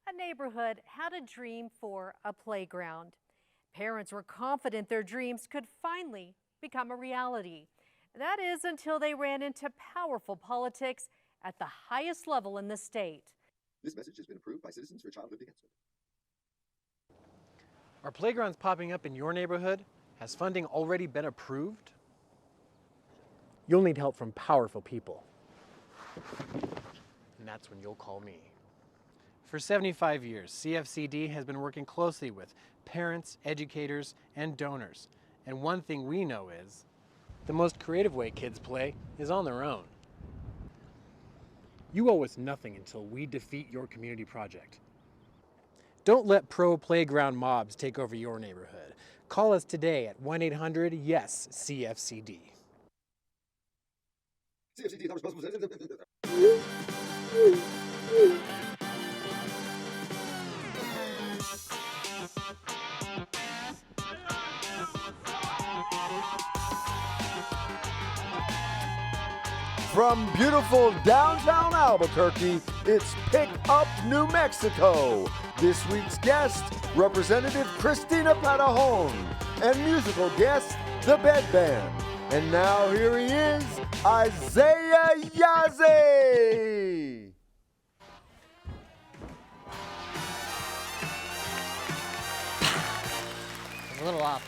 A neighborhood had a dream for a playground. Parents were confident their dreams could finally become a reality. That is until they ran into powerful politics at the highest level in the state. This message has been approved by Citizens for Child Lived Against. Are playgrounds popping up in your neighborhood? Has funding already been approved? You'll need help from powerful people. And that's when you'll call me. For 75 years, CFCD has been working closely with parents, educators, and donors. And one thing we know is, the most creative way kids play is on their own. You owe us nothing until we defeat your community project. Don't let pro-playground mobs take over your neighborhood. Call us today at 1-800-YES-CFCD. CFCD is not responsible. From beautiful downtown Albuquerque, it's Pick Up New Mexico. This week's guest, Representative Cristina Parajon, and musical guest, the Bed Band. And now here he is, Isiah Yazzie. A little off.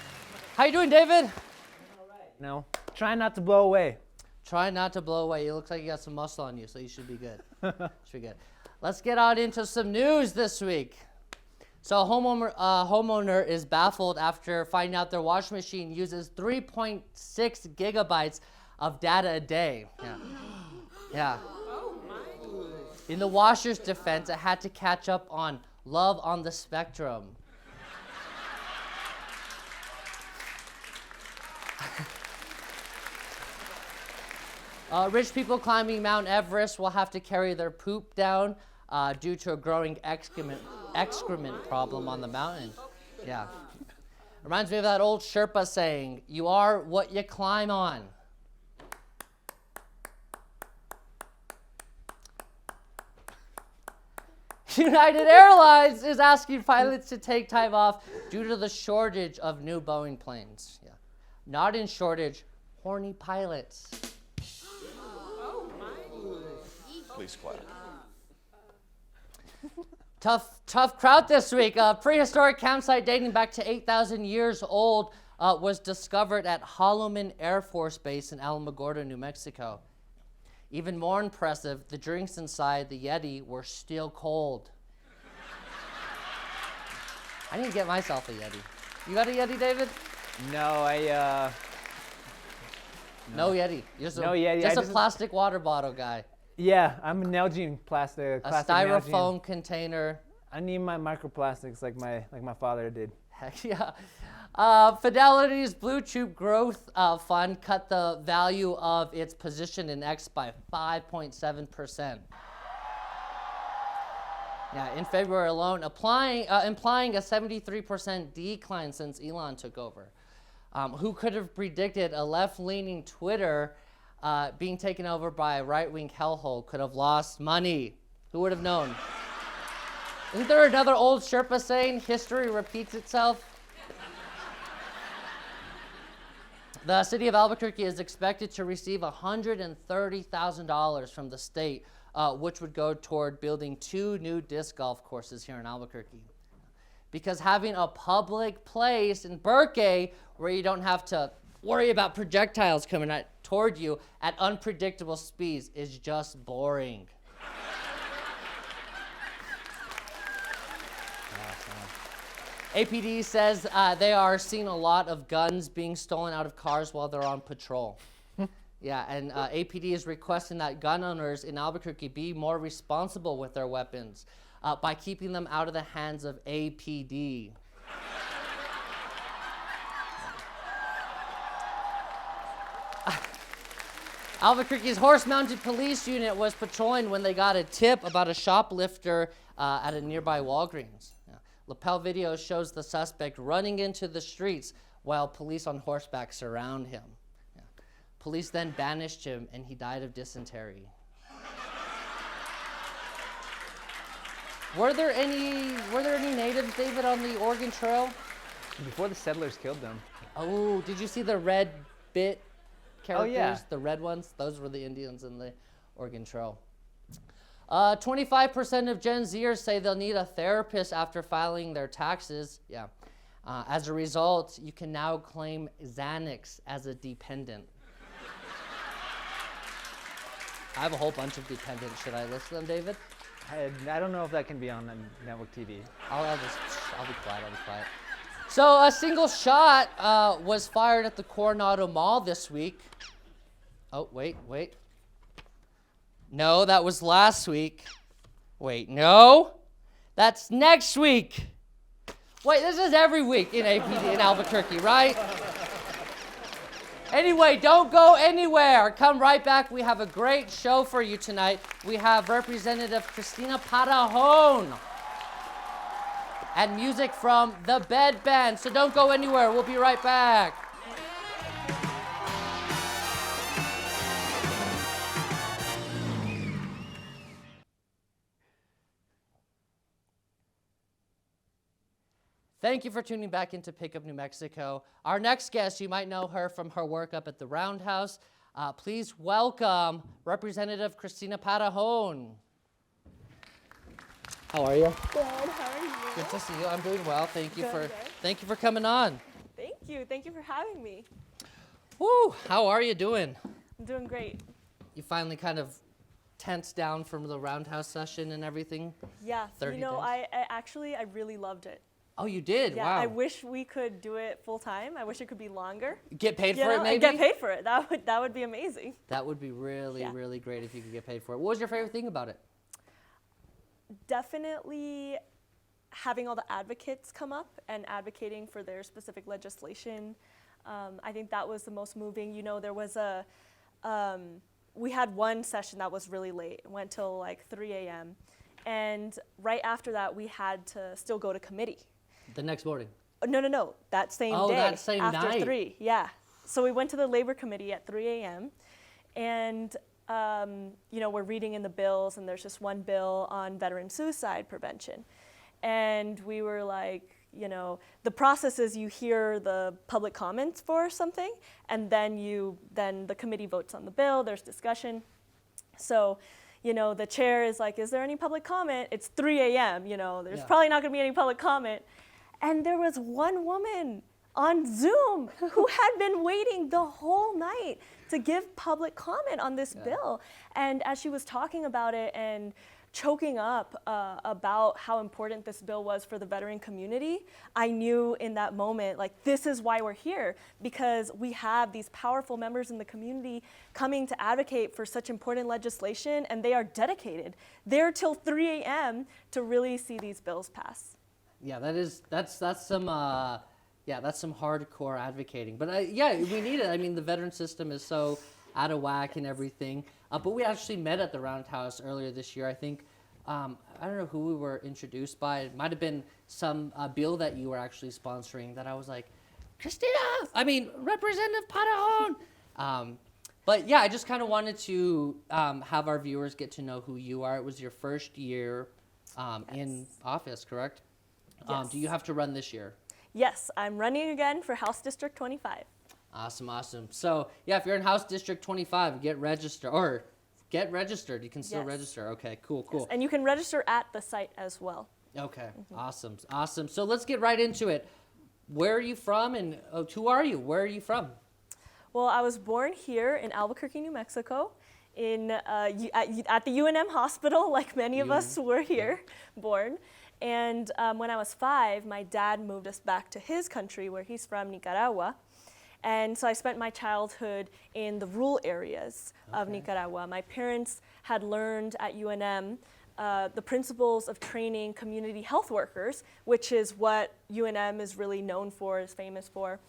How you doing, David? All right. No, try not to blow away. Try not to blow away. You look like you got some muscle on you, so you should be good. Should be good. Let's get on into some news this week. So a homeowner is baffled after finding out their washing machine uses 3.6 gigabytes of data a day. Yeah. In the washer's defense, it had to catch up on Love on the Spectrum. Rich people climbing Mount Everest will have to carry their poop down due to a growing excrement problem on the mountain. Yeah. Reminds me of that old Sherpa saying, "You are what you climb on." United Airlines is asking pilots to take time off due to the shortage of new Boeing planes. Yeah. Not in shortage, horny pilots. Please clap. Tough crowd this week. A prehistoric campsite dating back to 8,000 years old was discovered at Holloman Air Force Base in Alamogordo, New Mexico. Even more impressive, the drinks inside the Yeti were still cold. I didn't get myself a Yeti. You got a Yeti, David? No, No Yeti. Just No Yeti. Just a plastic water bottle guy. Yeah, I'm an Nalgene plastic. A plastic styrofoam Nalgene. container. I need my microplastics like my father did. Heck yeah. Fidelity's Blue Chip Growth Fund cut the value of its position in X by 5.7%. Yeah, in February alone, implying a 73% decline since Elon took over. Who could have predicted a left-leaning Twitter being taken over by a right-wing hellhole could have lost money? Who would have known? Isn't there another old Sherpa saying, history repeats itself? The city of Albuquerque is expected to receive $130,000 from the state, which would go toward building 2 new disc golf courses here in Albuquerque. Because having a public place in Berkeley where you don't have to worry about projectiles coming toward you at unpredictable speeds is just boring. APD says they are seeing a lot of guns being stolen out of cars while they're on patrol. Yeah, and APD is requesting that gun owners in Albuquerque be more responsible with their weapons by keeping them out of the hands of APD. Albuquerque's horse-mounted police unit was patrolling when they got a tip about a shoplifter at a nearby Walgreens. Lapel video shows the suspect running into the streets while police on horseback surround him. Police then banished him, and he died of dysentery. Were there any natives, David, on the Oregon Trail? Before the settlers killed them. Oh, did you see the red bit characters? yeah. The red ones? Those were the Indians in the Oregon Trail. 25% of Gen Zers say they'll need a therapist after filing their taxes. Yeah. As a result, you can now claim Xanax as a dependent. I have a whole bunch of dependents. Should I list them, David? I don't know if that can be on the network TV. I'll be quiet. So a single shot was fired at the Coronado Mall this week. Oh, wait. No, that was last week. Wait, no. That's next week. Wait, this is every week in APD in Albuquerque, right? Anyway, don't go anywhere. Come right back. We have a great show for you tonight. We have Representative Cristina Parajon and music from the Bed Band. So don't go anywhere. We'll be right back. Thank you for tuning back into Pickup New Mexico. Our next guest, you might know her from her work up at the Roundhouse. Please welcome Representative Cristina Parajon. How are you? Good. How are you? Good to see you. I'm doing well. Thank you Good. for coming on. Thank you. Thank you for having me. Woo! How are you doing? I'm doing great. You finally kind of tensed down from the Roundhouse session and everything? Yeah. 30 you know, days? I really loved it. Oh, you did? Yeah. Wow. I wish we could do it full time. I wish it could be longer. Get paid You for know, it, maybe? and get paid for it. That would be amazing. That would be really, Yeah. really great if you could get paid for it. What was your favorite thing about it? Definitely having all the advocates come up and advocating for their specific legislation. I think that was the most moving. You know, there was we had one session that was really late. It went till like 3 a.m. And right after that, we had to still go to committee. The next morning? No. That same Oh, day. that same after night. 3, yeah. So we went to the labor committee at 3 a.m. And, you know, we're reading in the bills, and there's just one bill on veteran suicide prevention. And we were like, you know, the process is you hear the public comments for something, and then the committee votes on the bill, there's discussion. So, you know, the chair is like, is there any public comment? It's 3 a.m., you know, there's probably not gonna be any public comment. And there was one woman on Zoom who had been waiting the whole night to give public comment on this bill. And as she was talking about it and choking up about how important this bill was for the veteran community, I knew in that moment, like, this is why we're here, because we have these powerful members in the community coming to advocate for such important legislation, and they are dedicated. They're till 3 a.m. to really see these bills pass. Yeah, that's some hardcore advocating. But yeah, we need it. I mean, the veteran system is so out of whack and everything. But we actually met at the Roundhouse earlier this year. I think I don't know who we were introduced by. It might have been some bill that you were actually sponsoring. That I was like, Representative Parajon. But yeah, I just kind of wanted to have our viewers get to know who you are. It was your first year in office, correct? Yes. Do you have to run this year? Yes, I'm running again for House District 25. Awesome. So yeah, if you're in House District 25, get registered. You can still Yes. register. Okay, cool. Yes, and you can register at the site as well. Okay, awesome. So let's get right into it. Where are you from, and who are you? Where are you from? Well, I was born here in Albuquerque, New Mexico, at the UNM hospital, like many of us were here, born. And when I was 5, my dad moved us back to his country, where he's from, Nicaragua. And so I spent my childhood in the rural areas of Nicaragua. My parents had learned at UNM the principles of training community health workers, which is what UNM is really known for, is famous for.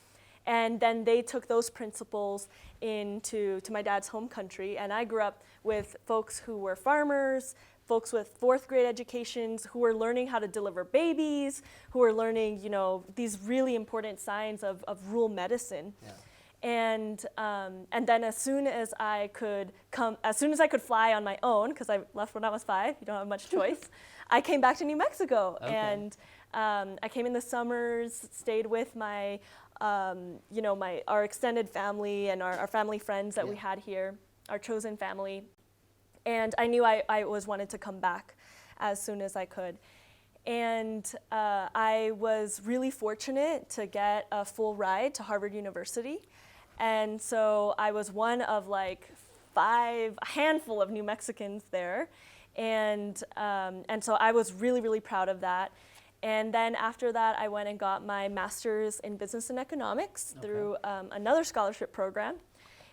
And then they took those principles to my dad's home country. And I grew up with folks who were farmers, folks with 4th grade educations, who were learning how to deliver babies, who were learning, you know, these really important signs of rural medicine. Yeah. And then as soon as I could fly on my own, because I left when I was 5, you don't have much choice, I came back to New Mexico. Okay. And I came in the summers, stayed with my, our extended family and our family friends that we had here, our chosen family. And I knew I wanted to come back as soon as I could. And I was really fortunate to get a full ride to Harvard University. And so I was one of like a handful of New Mexicans there. And so I was really, really proud of that. And then after that, I went and got my master's in business and economics through another scholarship program.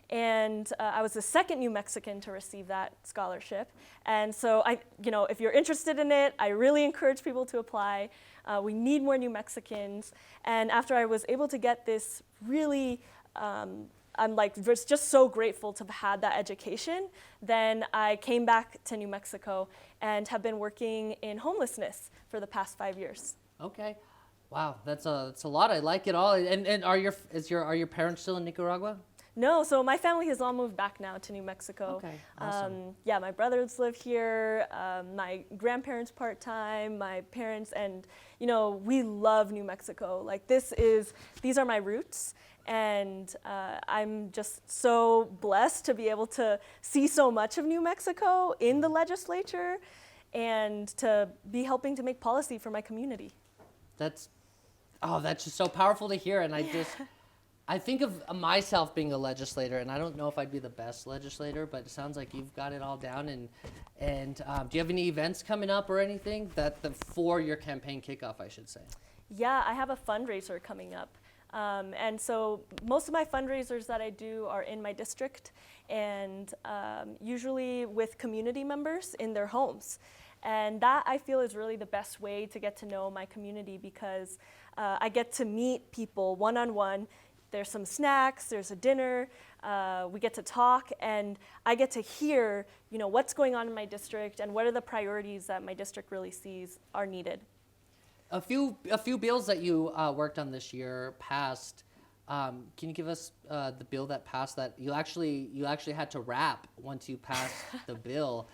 And I was the second New Mexican to receive that scholarship. And so if you're interested in it, I really encourage people to apply. We need more New Mexicans. And after I was able to get this really, was just so grateful to have had that education. Then I came back to New Mexico and have been working in homelessness for the past 5 years. Okay. Wow, that's a lot. I like it all. And are your parents still in Nicaragua? No, so my family has all moved back now to New Mexico. Okay, awesome. My brothers live here, my grandparents part-time, my parents, and we love New Mexico. Like these are my roots, and I'm just so blessed to be able to see so much of New Mexico in the legislature and to be helping to make policy for my community. That's just so powerful to hear, and I think of myself being a legislator, and I don't know if I'd be the best legislator, but it sounds like you've got it all down. And do you have any events coming up or anything for your campaign kickoff, I should say? Yeah, I have a fundraiser coming up. And so most of my fundraisers that I do are in my district and usually with community members in their homes. And that I feel is really the best way to get to know my community because I get to meet people one-on-one. There's some snacks, there's a dinner, we get to talk, and I get to hear, what's going on in my district and what are the priorities that my district really sees are needed. A few bills that you worked on this year passed. Can you give us the bill that passed that you actually had to rap once you passed the bill?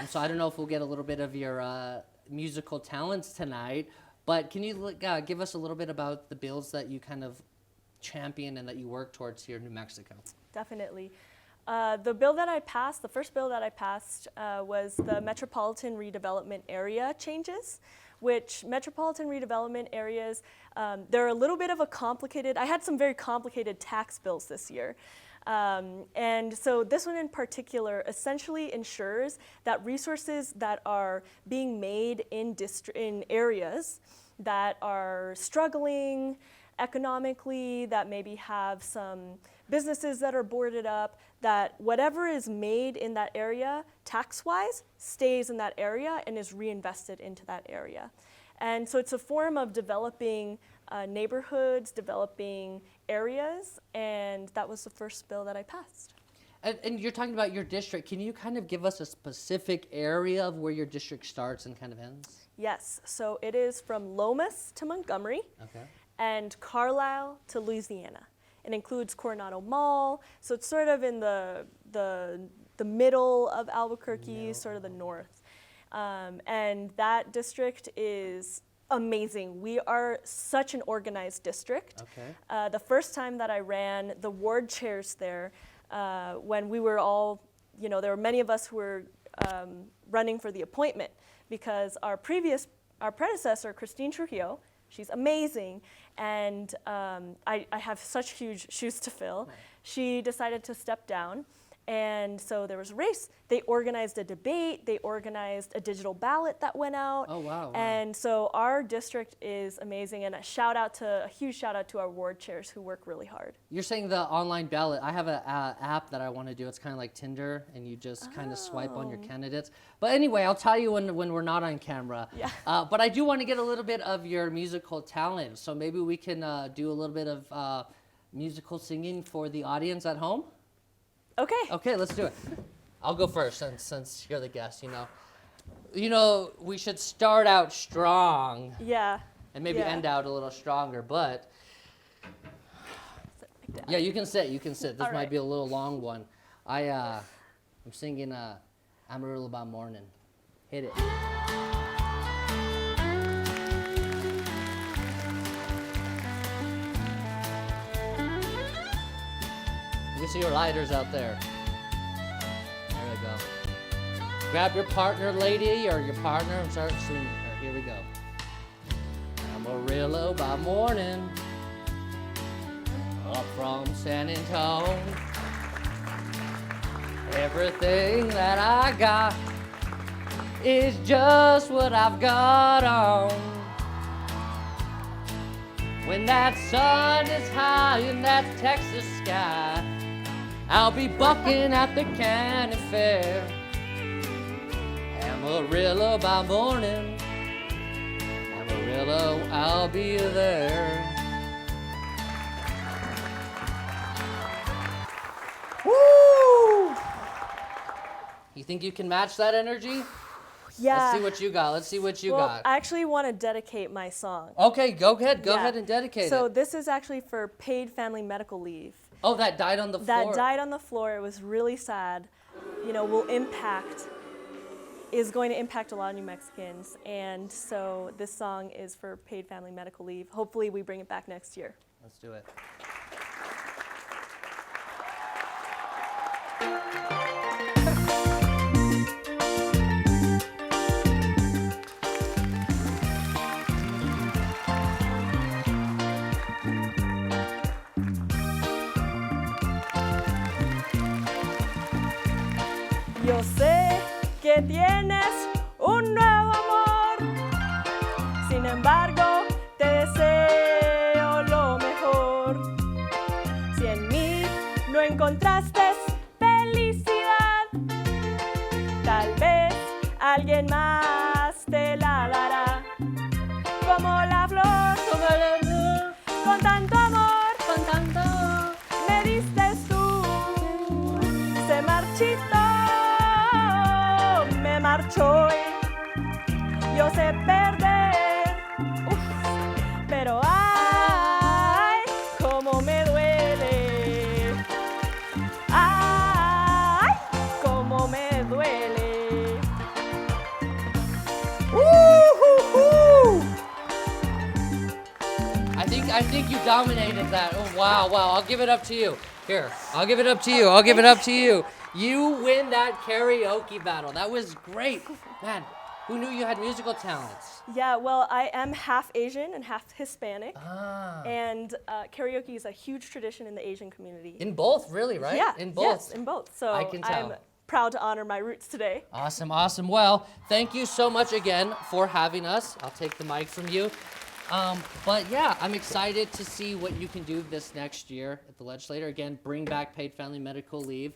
So I don't know if we'll get a little bit of your musical talents tonight, but can you give us a little bit about the bills that you kind of champion and that you work towards here in New Mexico? Definitely. The first bill that I passed was the Metropolitan Redevelopment Area changes, which metropolitan redevelopment areas, they're a little bit of I had some very complicated tax bills this year. And so this one in particular essentially ensures that resources that are being made in areas that are struggling economically, that maybe have some businesses that are boarded up, that whatever is made in that area tax-wise stays in that area and is reinvested into that area. And so it's a form of developing neighborhoods, developing areas, and that was the first bill that I passed. And you're talking about your district. Can you kind of give us a specific area of where your district starts and kind of ends? Yes, so it is from Lomas to Montgomery. Okay. And Carlisle to Louisiana. It includes Coronado Mall, so it's sort of in the middle of Albuquerque, sort of the north. And that district is amazing. We are such an organized district. Okay. The first time that I ran the ward chairs there, when we were all, there were many of us who were running for the appointment because our predecessor, Christine Trujillo, she's amazing, and I have such huge shoes to fill. She decided to step down, and so there was a race. They organized a debate. They organized a digital ballot that went out. Oh, wow. And so our district is amazing, and a huge shout out to our ward chairs who work really hard. You're saying the online ballot. I have an app that I want to do. It's kind of like Tinder, and you just kind of swipe on your candidates. But anyway, I'll tell you when we're not on camera. Yeah. But I do want to get a little bit of your musical talent. So maybe we can do a little bit of musical singing for the audience at home. Okay. Okay, let's do it. I'll go first since you're the guest, we should start out strong. Yeah. And maybe end out a little stronger, but Yeah, you can sit. You can sit. This All might right. be a little long one. I'm singing Amarillo by Morning. Hit it. You see your lighters out there. There we go. Grab your partner, lady, or your partner, and start singing. Here we go. Amarillo by morning, up from San Antonio. Everything that I got is just what I've got on. When that sun is high in that Texas sky, I'll be bucking at the county fair. Amarillo by morning, Amarillo, I'll be there. Woo! You think you can match that energy? Yeah. Let's see what you got. Let's see what you well, got. I actually want to dedicate my song. Okay, go ahead. Go Yeah. ahead and dedicate So it. this is actually for paid family medical leave. Oh, that died on the That floor. died on the floor. It was really sad. You know, is going to impact a lot of New Mexicans. And so this song is for paid family medical leave. Hopefully we bring it back next year. Let's do it. Yo sé que tienes un nuevo amor, sin embargo te deseo lo mejor. Si en mí no encontraste felicidad, tal vez alguien más te la dará. Como la flor, con tanto amor, me diste tú, se marchitó. Marchó y yo sé perder, pero ay, cómo me duele, ay, cómo me duele. I think you dominated that. Oh, wow. I'll give it up to you. Here, I'll give it up to you. You win that karaoke battle. That was great. Man, who knew you had musical talents? Yeah, well, I am half Asian and half Hispanic, Ah. and karaoke is a huge tradition in the Asian community. In both, really, right? Yeah, In both. yes, in both. So I can tell. I'm proud to honor my roots today. Awesome. Well, thank you so much again for having us. I'll take the mic from you. But yeah, I'm excited to see what you can do this next year at the legislature. Again, bring back paid family medical leave.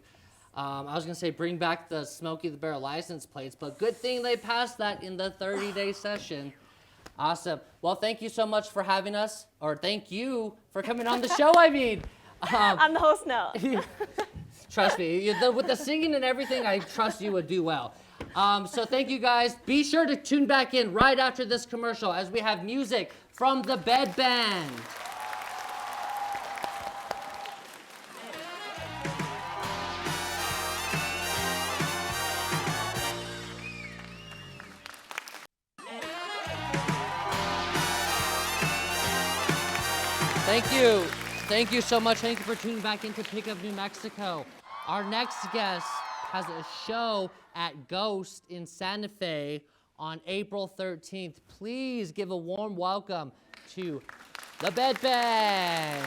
I was going to say bring back the Smokey the Bear license plates, but good thing they passed that in the 30-day session. Awesome. Well, thank you so much for having us, or thank you for coming on the show, I mean. I'm the host now. Trust me, with the singing and everything, I trust you would do well. So thank you guys. Be sure to tune back in right after this commercial as we have music from the Bed Band. Thank you. Thank you so much. Thank you for tuning back into Pick Up New Mexico. Our next guest has a show at Ghost in Santa Fe on April 13th. Please give a warm welcome to the Bed Band.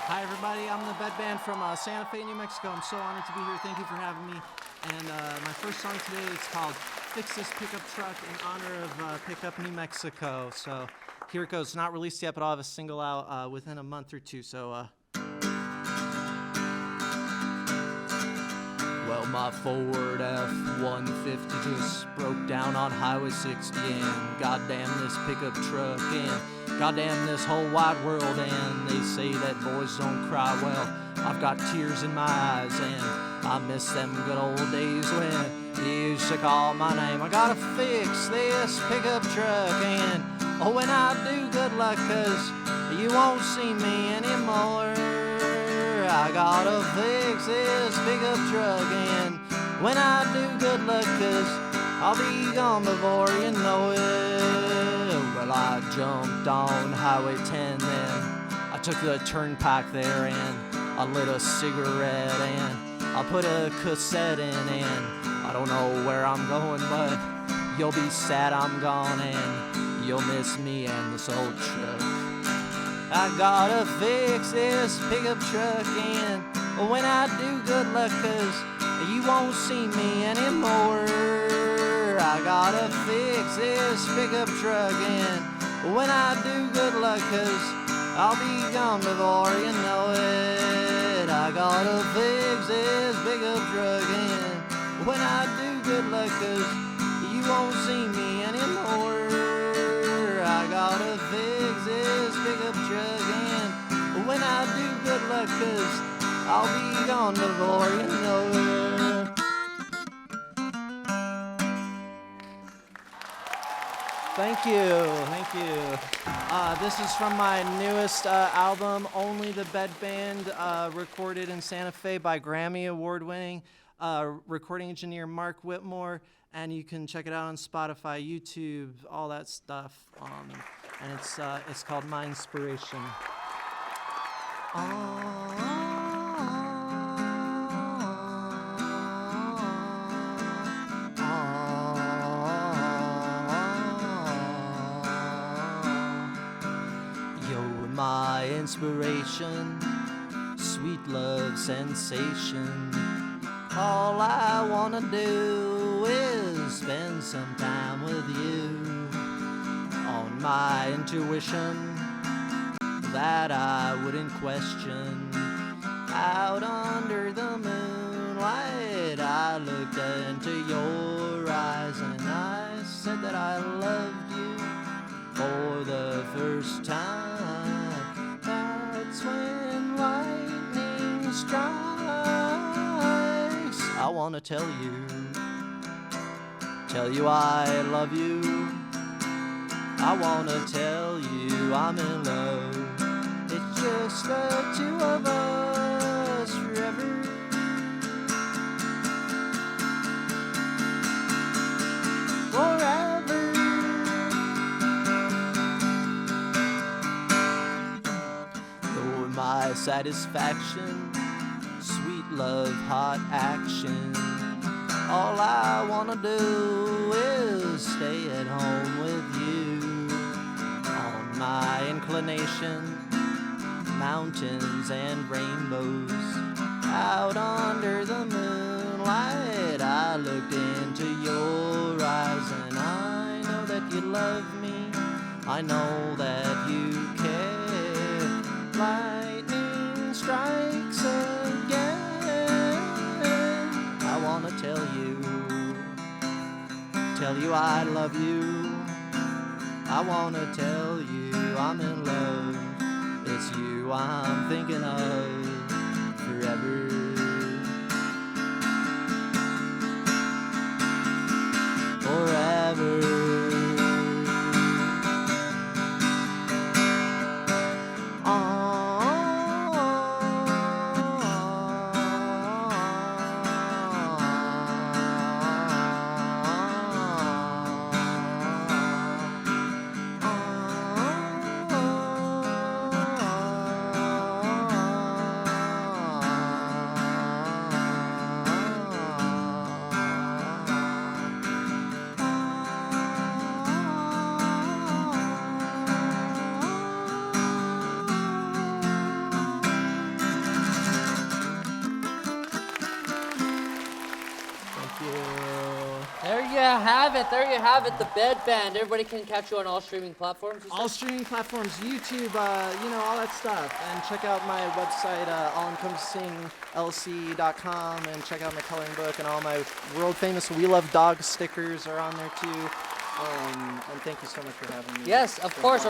Hi everybody, I'm the Bed Band from Santa Fe, New Mexico. I'm so honored to be here. Thank you for having me. And my first song today is called Fix This Pickup Truck in honor of Pickup New Mexico. So here it goes. It's not released yet, but I'll have a single out within a month or two. So well, my Ford F-150 just broke down on Highway 60, and goddamn this pickup truck, and goddamn this whole wide world. And they say that boys don't cry. Well, I've got tears in my eyes, and I miss them good old days when you used to call my name. I gotta fix this pickup truck, and Oh, when I do, good luck, 'cause you won't see me anymore. I gotta fix this pickup truck, and when I do, good luck, 'cause I'll be gone before you know it. Well, I jumped on Highway 10, then I took the turnpike there, and I lit a cigarette, and I put a cassette in, and I don't know where I'm going, but you'll be sad I'm gone, and you'll miss me and this old truck. I gotta fix this pickup truck, and when I do, good luck, 'cause you won't see me anymore. I gotta fix this pickup truck, and when I do, good luck, 'cause I'll be gone before you know it. I gotta fix this pickup truck, and when I do, good luck, 'cause you won't see me anymore. I gotta fix this pickup truck, and when I do, good luck, 'cause I'll be gone before you know it. Thank you. This is from my newest album, Only the Bed Band, recorded in Santa Fe by Grammy Award-winning recording engineer Mark Whitmore, and you can check it out on Spotify, YouTube, all that stuff. And it's called My Inspiration. You're my inspiration, sweet love sensation. All I wanna do is spend some time with you. On my intuition that I wouldn't question, out under the moonlight I looked into your eyes, and I said that I loved you for the first time. That's when lightning strikes. I wanna tell you I love you. I wanna tell you I'm in love. It's just the two of us forever. Forever. You're my satisfaction, sweet love, hot action. All I wanna do is stay at home with you. On my inclination, mountains and rainbows, out under the moonlight I looked into your eyes, and I know that you love me, I know that you care. Lightning strikes again. I wanna tell you I love you. I wanna tell you I'm in love. It's you I'm thinking of forever. Forever. There you have it, the Bed Band. Everybody can catch you on all streaming platforms. All streaming platforms, YouTube, all that stuff. And check out my website, allencompassing.lc.com, and check out my coloring book, and all my world famous We Love Dogs stickers are on there too. And thank you so much for having me. Yes, of course.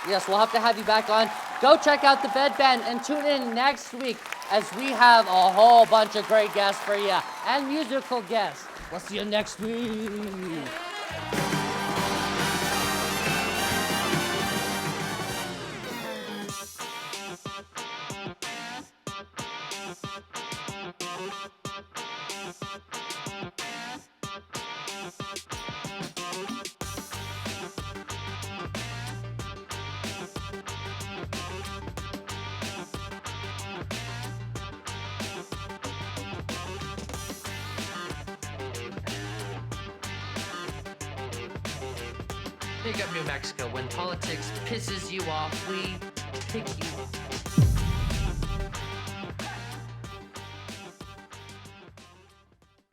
Yes, we'll have to have you back on. Go check out the Bed Band and tune in next week as we have a whole bunch of great guests for you and musical guests. We'll see you next week. Pick up New Mexico. When politics pisses you off, we pick you up.